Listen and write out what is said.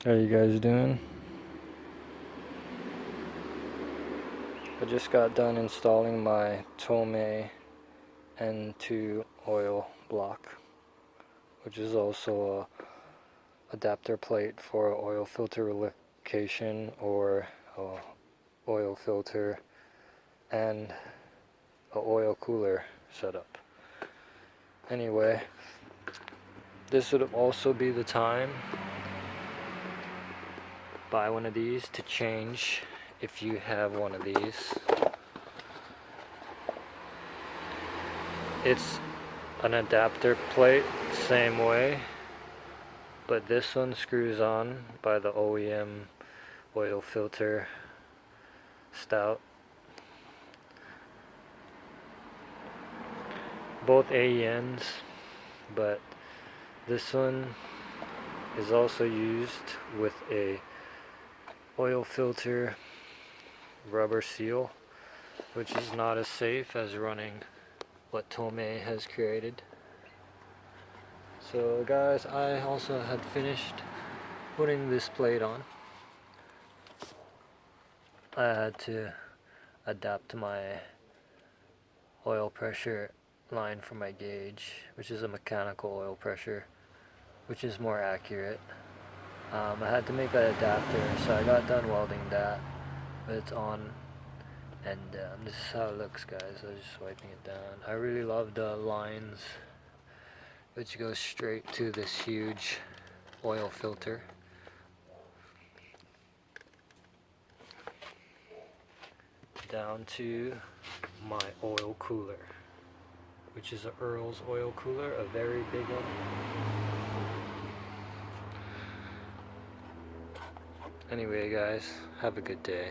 How you guys doing? I just got done installing my Tomei N2 oil block, which is also a adapter plate for oil filter relocation or a oil filter and a oil cooler setup. Anyway, this would also be the time buy one of these to change if you have one of these. It's an adapter plate, same way, but this one screws on by the OEM oil filter stout. Both AENs, but this one is also used with a oil filter rubber seal, which is not as safe as running what Tomei has created. So guys, I also had finished putting this plate on. I had to adapt my oil pressure line for my gauge, which is a mechanical oil pressure, which is more accurate. I had to make an adapter, so I got done welding that, but it's on, and this is how it looks, guys. I was just wiping it down. I really love the lines, which goes straight to this huge oil filter. Down to my oil cooler, which is a Earl's oil cooler, a very big one. Anyway guys, have a good day.